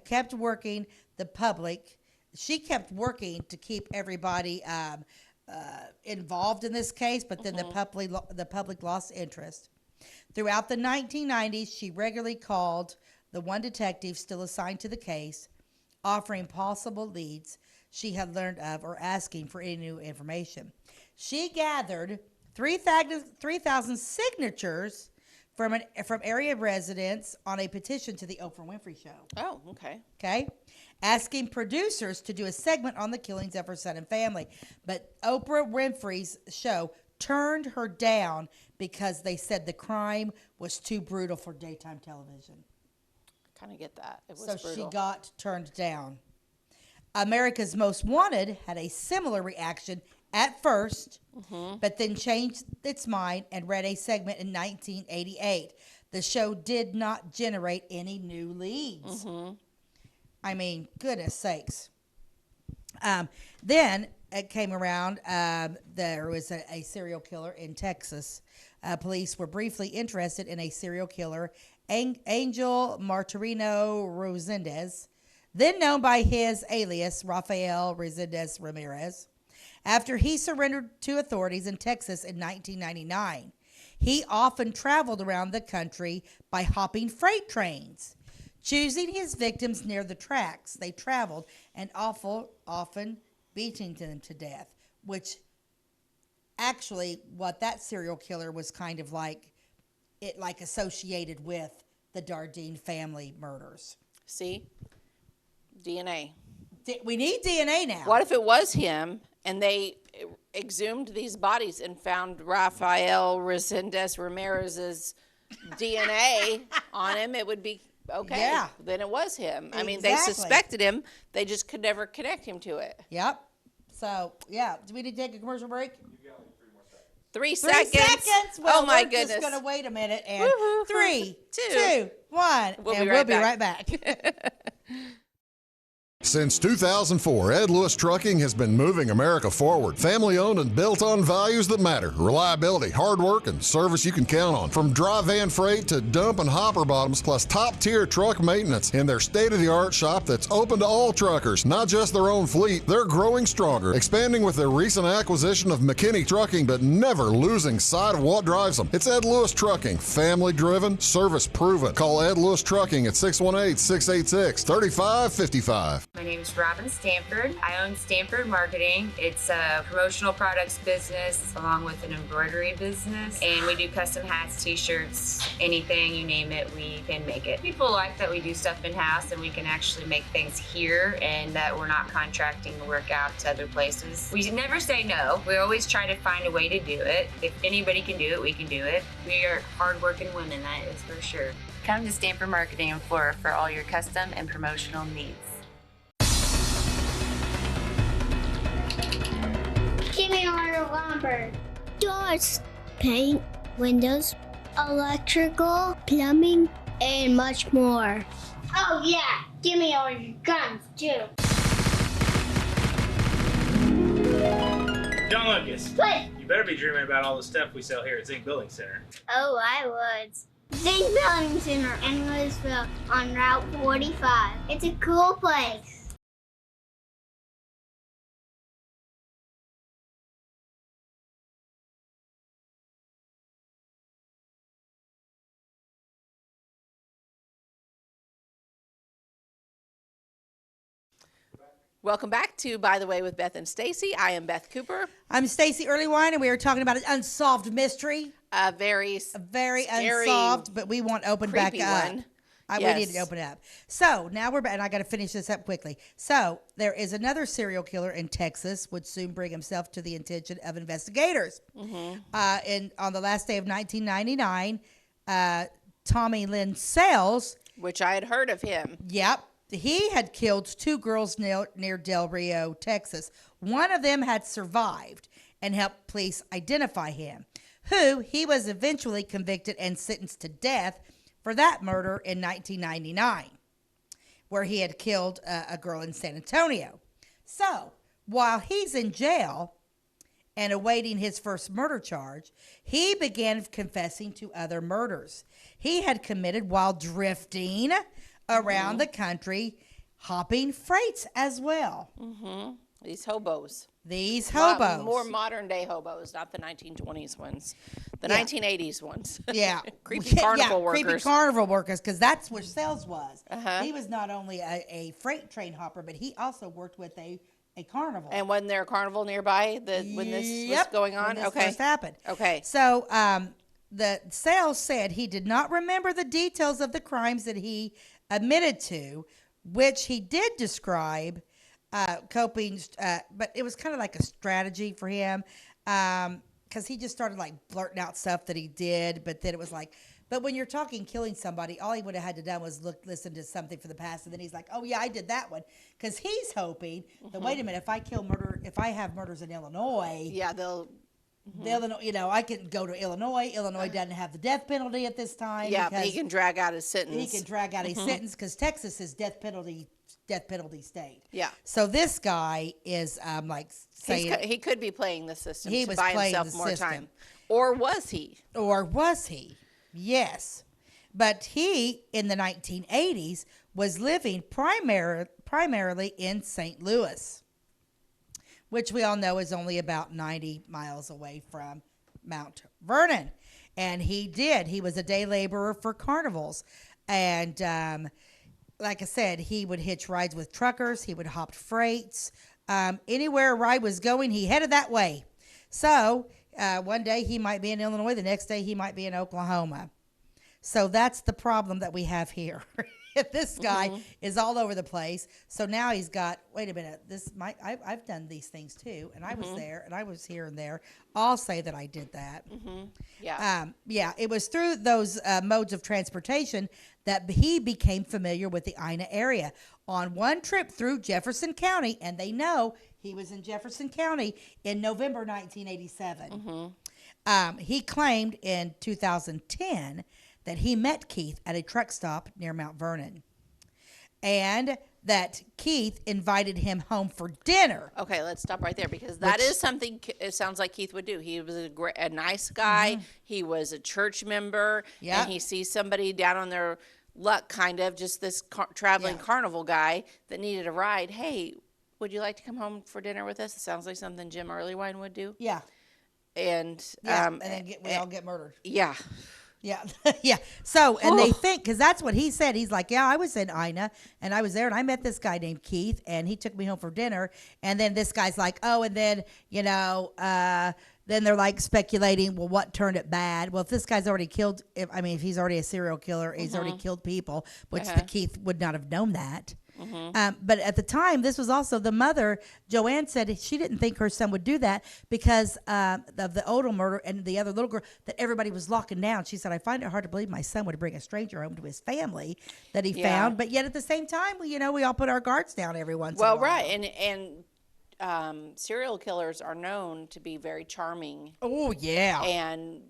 kept working the public. She kept working to keep everybody involved in this case, but then the public lost interest. Throughout the 1990s, she regularly called the one detective still assigned to the case, offering possible leads she had learned of or asking for any new information. She gathered 3,000 signatures from area residents on a petition to the Oprah Winfrey Show. Oh, okay. Okay? Asking producers to do a segment on the killings of her son and family. But Oprah Winfrey's show turned her down because they said the crime was too brutal for daytime television. I kind of get that. It was So brutal. she got turned down. America's Most Wanted had a similar reaction at first, but then changed its mind and ran a segment in 1988. The show did not generate any new leads. I mean, goodness sakes. Then it came around, there was a serial killer in Texas. Police were briefly interested in a serial killer, Angel Martirino Rosendez, then known by his alias, Rafael Resendez Ramirez, after he surrendered to authorities in Texas in 1999. He often traveled around the country by hopping freight trains, choosing his victims near the tracks they traveled and often beating them to death, which actually what that serial killer was kind of like associated with the Dardine family murders. See? DNA. We need DNA now. What if it was him and they exhumed these bodies and found Rafael Resendez Ramirez's DNA on him? It would be okay. Yeah. Then it was him. I mean, they Exactly. suspected him. They just could never connect him to it. Yep. So, yeah. Do we need to take a commercial break? 3 3 seconds. seconds. Well, oh my we're goodness. just going to wait a minute. And Woo-hoo. 3, Two. 2, 1. We'll be right back. Since 2004, Ed Lewis Trucking has been moving America forward. Family owned and built on values that matter. Reliability, hard work, and service you can count on. From dry van freight to dump and hopper bottoms, plus top tier truck maintenance in their state of the art shop that's open to all truckers, not just their own fleet. They're growing stronger, expanding with their recent acquisition of McKinney Trucking, but never losing sight of what drives them. It's Ed Lewis Trucking, family driven, service proven. Call Ed Lewis Trucking at 618-686-3555. My name is Robin Stanford. I own Stanford Marketing. It's a promotional products business along with an embroidery business. And we do custom hats, t-shirts, anything, you name it, we can make it. People like that we do stuff in-house and we can actually make things here and that we're not contracting the work out to other places. We never say no. We always try to find a way to do it. If anybody can do it, we can do it. We are hardworking women, that is for sure. Come to Stanford Marketing in Flora for all your custom and promotional needs. Give me a lumber. Doors, paint, windows, electrical, plumbing, and much more. Oh yeah, give me all your guns too. John Lucas, What? you better be dreaming about all the stuff we sell here at Zink Building Center. Oh, I would. Zink Building Center in Louisville on Route 45. It's a cool place. Welcome back to By the Way with Beth and Stacey. I am Beth Cooper. I'm Stacey Earlywine, and we are talking about an unsolved mystery. Very Very scary, unsolved, but we want opened back creepy up. one. We need to open it up. So now we're back, and I got to finish this up quickly. So there is another serial killer in Texas, would soon bring himself to the attention of investigators. And on the last day of 1999, Tommy Lynn Sells, which I had heard of him. Yep. He had killed 2 girls near Del Rio, Texas. One of them had survived and helped police identify him, who he was eventually convicted and sentenced to death for that murder in 1999, where he had killed a girl in San Antonio. So while he's in jail and awaiting his first murder charge, he began confessing to other murders he had committed while drifting around the country, hopping freights as well. These hobos. More modern day hobos, not the 1920s ones. The 1980s ones. Yeah. Creepy carnival workers. Creepy carnival workers, because that's where Sells was. He was not only a freight train hopper, but he also worked with a carnival. And wasn't there a carnival nearby when this was going on? When this first happened. Okay. So the Sells said he did not remember the details of the crimes that he admitted to, which he did describe coping, but it was kind of like a strategy for him, because he just started like blurting out stuff that he did, but then it was like, but when you're talking killing somebody, all he would have had to done was listen to something from the past, and then he's like, oh yeah, I did that one, because he's hoping that, wait a minute, if I have murders in Illinois, yeah, they'll, I can go to Illinois. Illinois doesn't have the death penalty at this time. Yeah, but he can drag out his sentence. He can drag out his sentence because Texas is death penalty state. Yeah. So this guy is saying he could be playing the system he to was buy playing himself the more system. time. Or was he? Yes. But he, in the 1980s, was living primarily in St. Louis, which we all know is only about 90 miles away from Mount Vernon. And he was a day laborer for carnivals. And like I said, he would hitch rides with truckers. He would hop freights. Anywhere a ride was going, he headed that way. So one day he might be in Illinois. The next day he might be in Oklahoma. So that's the problem that we have here. This guy is all over the place. So now he's got, wait a minute, I've done these things too. And I was there and I was here and there. I'll say that I did that. Yeah. It was through those modes of transportation that he became familiar with the Ina area. On one trip through Jefferson County, and they know he was in Jefferson County in November 1987. He claimed in 2010 that he met Keith at a truck stop near Mount Vernon, and that Keith invited him home for dinner. Okay, let's stop right there because that is something it sounds like Keith would do. He was a nice guy. He was a church member. Yeah. And he sees somebody down on their luck, kind of, just this traveling carnival guy that needed a ride. Hey, would you like to come home for dinner with us? It sounds like something Jim Earlywine would do. Yeah. And And then we all get murdered. Yeah. Yeah. Yeah. So, and they think, because that's what he said. He's like, yeah, I was in Ina and I was there and I met this guy named Keith and he took me home for dinner. And then this guy's like, oh, and then, then they're like speculating, well, what turned it bad? Well, if this guy's already killed, if he's already a serial killer, he's already killed people, which the Keith would not have known that. But at the time, this was also the mother. Joanne said she didn't think her son would do that because of the Odom murder and the other little girl that everybody was locking down. She said, I find it hard to believe my son would bring a stranger home to his family that he found. But yet at the same time, we all put our guards down every once in a while. Well, right. And serial killers are known to be very charming. Oh, yeah. And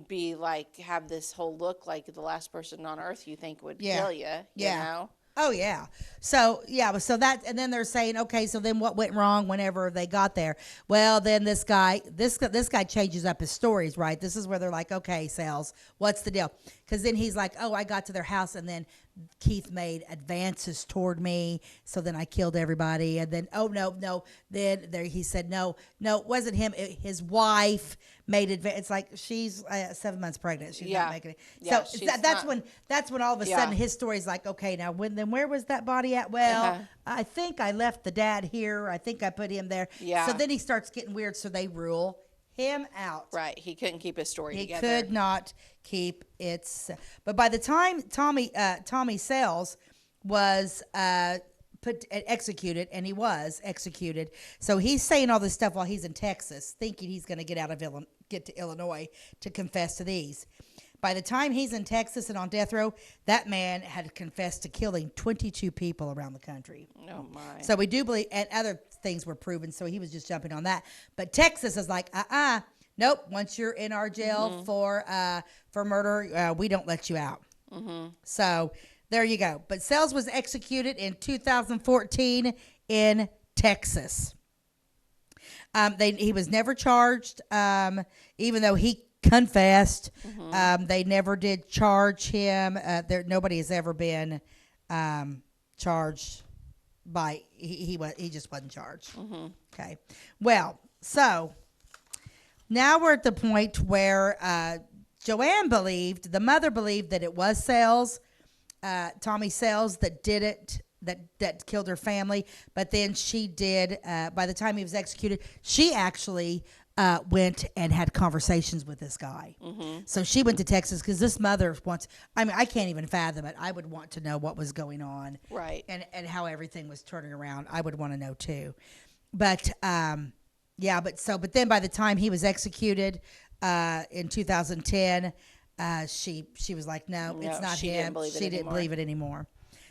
be like, have this whole look like the last person on earth you think would kill you, you know? Oh, yeah. So that, and then they're saying, okay, so then what went wrong whenever they got there? Well, then this guy changes up his stories, right? This is where they're like, okay, Sales, what's the deal? Because then he's like, oh, I got to their house and then Keith made advances toward me. So then I killed everybody. And then, oh, no. Then he said, no, it wasn't him. His wife made advances. It's like she's 7 months pregnant. She's not making it. Yeah, so that's when all of a sudden his story's like, okay, now where was that body at? Well, I think I left the dad here. I think I put him there. Yeah. So then he starts getting weird. So they rule him out. Right. He couldn't keep his story together. He could not keep it. But by the time Tommy Sales was executed, and he was executed, so he's saying all this stuff while he's in Texas, thinking he's going to get to Illinois to confess to these. By the time he's in Texas and on death row, that man had confessed to killing 22 people around the country. Oh, my. So we do believe, and other things were proven, so he was just jumping on that. But Texas is like, nope, once you're in our jail for murder, we don't let you out. So there you go. But Sells was executed in 2014 in Texas. He was never charged, even though he confessed. They never did charge him. Nobody has ever been charged by. He just wasn't charged. Okay. Well, so now we're at the point where Joanne believed, the mother believed, that it was Sells, Tommy Sells, that did it. That killed her family. But then she did, by the time he was executed, she actually went and had conversations with this guy. So she went to Texas because this mother wants, I can't even fathom it. I would want to know what was going on. Right. And how everything was turning around. I would want to know too. But, but then by the time he was execued in 2010, she was like, no, it's not him. She didn't believe it anymore.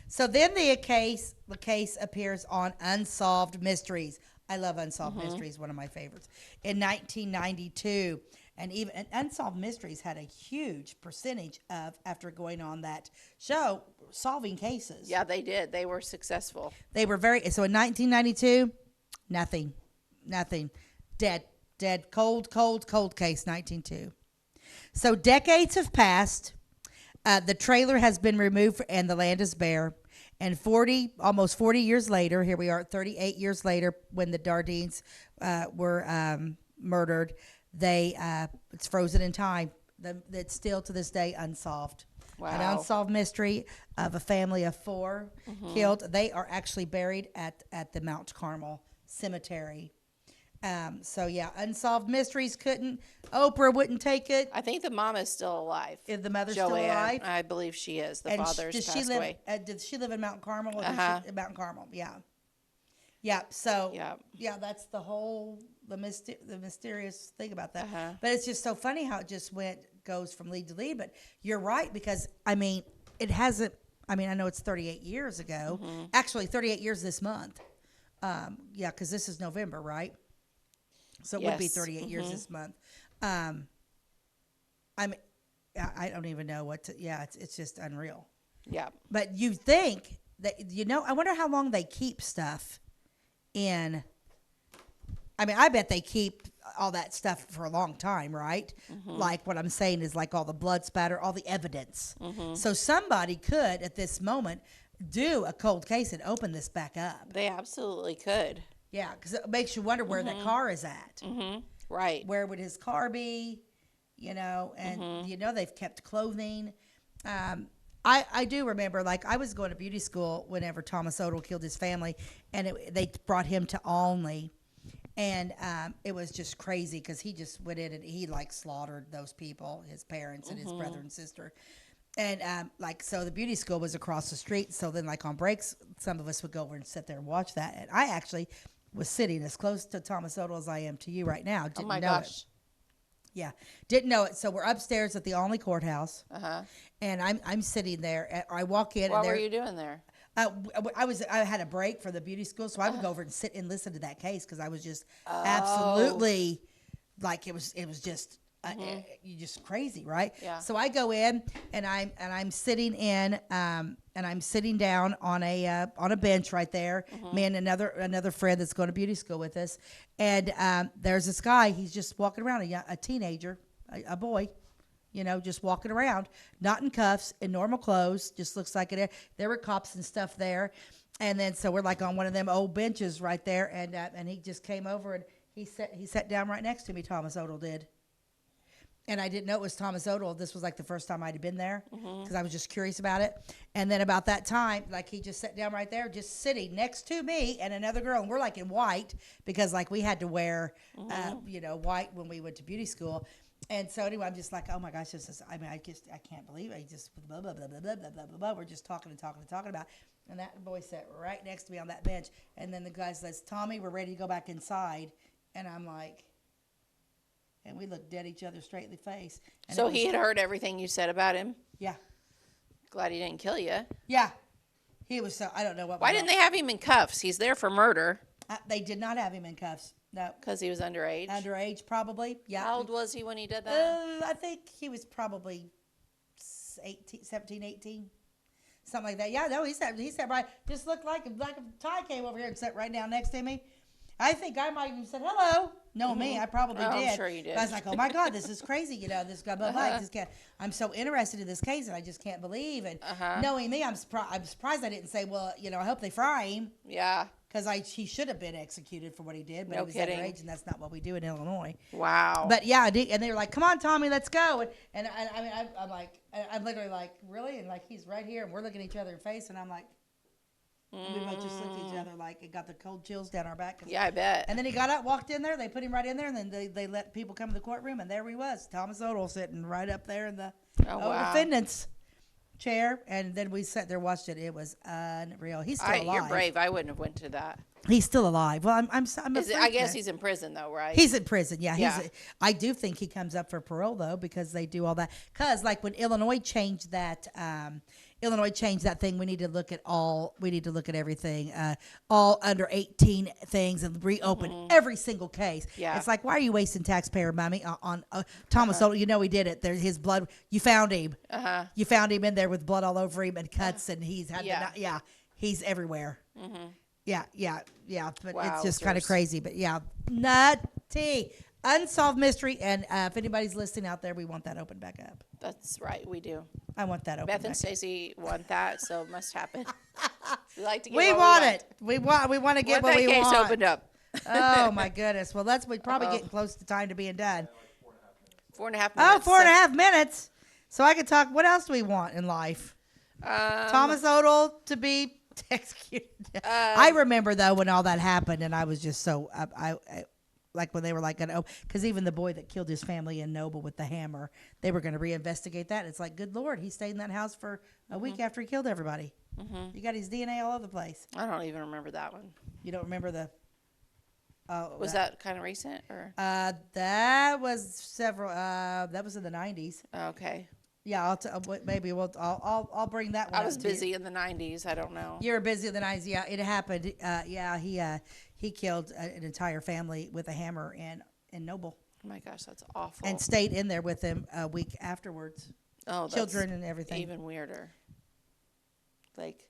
So then the case appears on Unsolved Mysteries. I love Unsolved Mysteries, one of my favorites. In 1992, and Unsolved Mysteries had a huge percentage of, after going on that show, solving cases. Yeah, they did. They were successful. They were so in 1992, nothing, dead, cold case, 1992. So decades have passed. The trailer has been removed and the land is bare. And almost 40 years later, here we are, 38 years later, when the Dardines were murdered, it's frozen in time. It's still to this day unsolved. Wow. An unsolved mystery of a family of 4 killed. They are actually buried at the Mount Carmel Cemetery So yeah, Unsolved Mysteries couldn't. Oprah wouldn't take it. I think the mom is still alive. Is the mother Joanne, still alive? I believe she is. The And father's does passed she live? away. Did she live in Mount Carmel? Or Mount Carmel, yeah, yeah. So yeah, that's the whole the mysterious thing about that. But it's just so funny how it just goes from lead to lead. But you're right, because I mean it hasn't. I mean, I know it's 38 years ago. Actually, 38 years this month. Yeah, because this is November, right? So it would be 38 years this month. I mean, I don't even know what to. Yeah, it's just unreal. Yeah. But you think that, I wonder how long they keep stuff in. I mean, I bet they keep all that stuff for a long time, right? Like what I'm saying is like all the blood spatter, all the evidence. So somebody could, at this moment, do a cold case and open this back up. They absolutely could. Yeah, because it makes you wonder where that car is at. Right. Where would his car be? And they've kept clothing. I do remember, like, I was going to beauty school whenever Thomas Odell killed his family, and they brought him to Olney. And it was just crazy because he just went in and he, like, slaughtered those people, his parents and his brother and sister. And, so the beauty school was across the street. So then, like, on breaks, some of us would go over and sit there and watch that. And I actually was sitting as close to Thomas Odell as I am to you right now. Didn't know it. Yeah, didn't know it. So we're upstairs at the Olney Courthouse. And I'm sitting there. I walk in. What were you doing there? I had a break for the beauty school, so I would go over and sit and listen to that case because I was just absolutely, like, it was just you just crazy, right? Yeah. So I go in and I'm sitting in and I'm sitting down on a bench right there. Me and another friend that's going to beauty school with us, and there's this guy. He's just walking around, a teenager, a boy. Just walking around, not in cuffs, in normal clothes, just looks like it. There were cops and stuff there. And then, so we're like on one of them old benches right there. And he just came over and he sat down right next to me, Thomas Odell did. And I didn't know it was Thomas Odell. This was like the first time I'd been there because I was just curious about it. And then about that time, like, he just sat down right there, just sitting next to me and another girl. And we're like in white because, like, we had to wear, white when we went to beauty school. And so anyway, I'm just like, oh my gosh, I can't believe it. I just blah, blah, blah, blah, blah, blah, blah, blah. We're just talking about. And that boy sat right next to me on that bench. And then the guy says, Tommy, we're ready to go back inside. And I'm like, and we looked dead each other straight in the face. And so he had heard everything you said about him? Yeah. Glad he didn't kill you. Yeah. He was I don't know what. Why didn't they have him in cuffs? He's there for murder. They did not have him in cuffs. No. Because he was underage? Underage, probably. Yeah. How old was he when he did that? I think he was probably 17, 18. Something like that. Yeah, no, he sat right, just looked like if Ty came over here and sat right down next to me. I think I might have said hello. No, me, I probably did. I'm sure you did. But I was like, oh my God, this is crazy. This guy, blah, blah, this guy. I'm so interested in this case, and I just can't believe. And knowing me, I'm surprised I didn't say, well, I hope they fry him. Yeah. Because he should have been executed for what he did, but no he was kidding. underage, and that's not what we do in Illinois. Wow. But yeah, and they were like, "Come on, Tommy, let's go." And I'm like, I'm literally like, really? And like, he's right here, and we're looking at each other in the face, and I'm like, we both just looked at each other like it got the cold chills down our back. Yeah, I bet. And then he got up, walked in there, they put him right in there, and then they let people come to the courtroom, and there he was, Thomas Odell, sitting right up there in the defendant's chair. And then we sat there, watched it. It was unreal. He's still alive. You're brave. I wouldn't have went to that. He's still alive. Well, I'm I guess he's in prison though, right? He's in prison. Yeah. I do think he comes up for parole though, because they do all that. Because like when Illinois changed that thing, we need to look at everything, all under 18 things, and reopen every single case. Yeah. It's like, why are you wasting taxpayer money on Thomas Odell? He did it. There's his blood. You found him. You found him in there with blood all over him and cuts, and he's had he's everywhere. Yeah. But it's just kind of crazy. But yeah, nutty. Unsolved mystery. And if anybody's listening out there, we want that open back up. That's right. We do. I want that open Beth back and Stacey want that, so it must happen. We like to get we what want we it. We want to get what that we case want. opened up. Oh, my goodness. Well, we're probably getting close to time to being done. 4.5 minutes. Oh, 4.5 minutes. So I can talk. What else do we want in life? Thomas Odell to be executed. I remember though when all that happened, and I was just so like when they were like, because even the boy that killed his family in Noble with the hammer, they were going to reinvestigate that. It's like, good Lord, he stayed in that house for a week after he killed everybody. You got his DNA all over the place. I don't even remember that one. You don't remember the? Was that kind of recent or? That was several. That was in the 90s. Okay. Yeah, I'll bring that one. I was busy in the 90s. I don't know. You were busy in the 90s. Yeah, it happened. He killed an entire family with a hammer in Noble. Oh my gosh, that's awful. And stayed in there with them a week afterwards. Oh, children and everything. Even weirder. Like,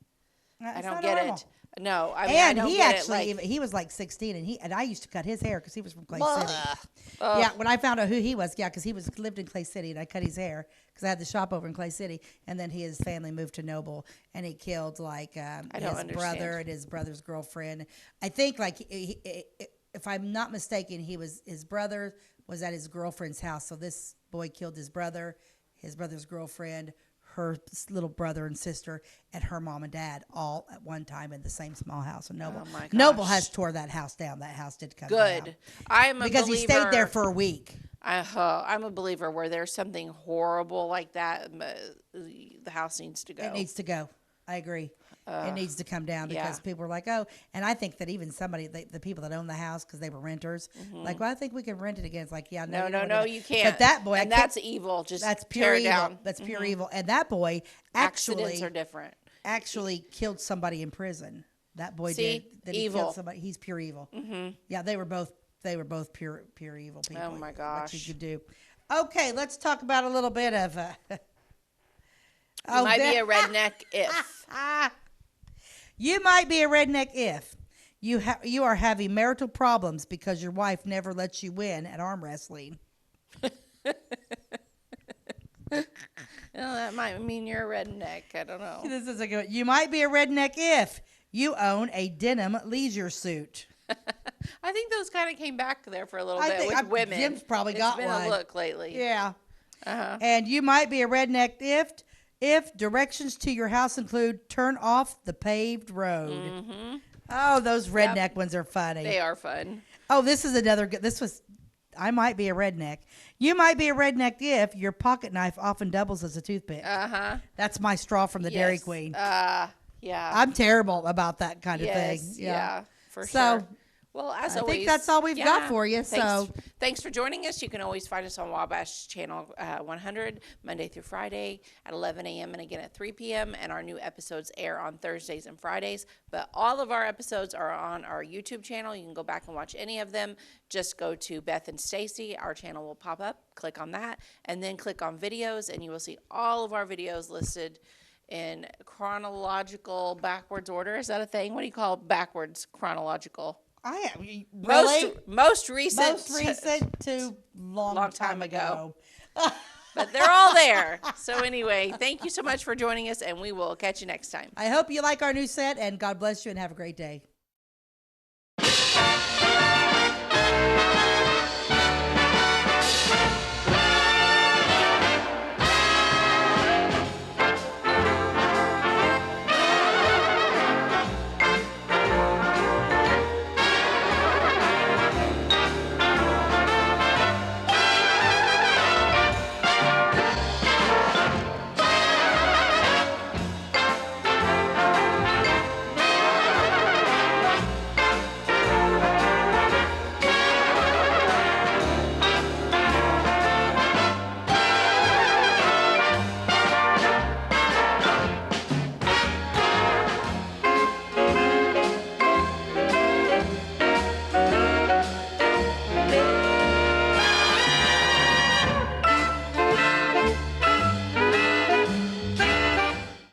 I don't get normal. it. No, I mean, and I don't he get actually, it. Like, he was like 16, and I used to cut his hair because he was from Clay City. Ugh. Yeah, when I found out who he was, because he lived in Clay City, and I cut his hair because I had the shop over in Clay City, and then his family moved to Noble, and he killed like his brother and his brother's girlfriend. I think like if I'm not mistaken, his brother was at his girlfriend's house, so this boy killed his brother's girlfriend, her little brother and sister, and her mom and dad all at one time in the same small house in Noble. Oh my gosh. Noble has tore that house down. That house did come down. Good. I'm a because believer. he stayed there for a week. I'm a believer where there's something horrible like that, the house needs to go. It needs to go. I agree. It needs to come down because people are like, oh, and I think that even the people that own the house because they were renters, like, well, I think we can rent it again. It's like, yeah, no, you can't. But that boy, and that's evil. Just that's pure tear it evil. down. That's pure evil. And that boy Accidents are different. Actually killed somebody in prison. That boy See? did. Evil. He killed somebody. He's pure evil. Yeah, they were both pure evil people. Oh my gosh. What you could do. Okay, let's talk about a little bit of. You might be a redneck if. You might be a redneck if you are having marital problems because your wife never lets you win at arm wrestling. Well, that might mean you're a redneck. I don't know. This is a good. You might be a redneck if you own a denim leisure suit. I think those kind of came back there for a little bit with women. Jim's probably got one. It's been one. a look lately. Yeah. And you might be a redneck if directions to your house include turn off the paved road. Oh, those redneck ones are funny. They are fun. Oh, this is another good. I might be a redneck. You might be a redneck if your pocket knife often doubles as a toothpick. That's my straw from the Dairy Queen. Yeah. I'm terrible about that kind of thing. Yeah, for sure. Well, as always, I think that's all we've got for you. Thanks for joining us. You can always find us on Wabash Channel 100, Monday through Friday at 11 a.m. and again at 3 p.m. And our new episodes air on Thursdays and Fridays. But all of our episodes are on our YouTube channel. You can go back and watch any of them. Just go to Beth and Stacey. Our channel will pop up. Click on that. And then click on videos. And you will see all of our videos listed in chronological backwards order. Is that a thing? What do you call backwards chronological? Most recent to long time ago. But they're all there. So anyway, thank you so much for joining us, and we will catch you next time. I hope you like our new set, and God bless you, and have a great day.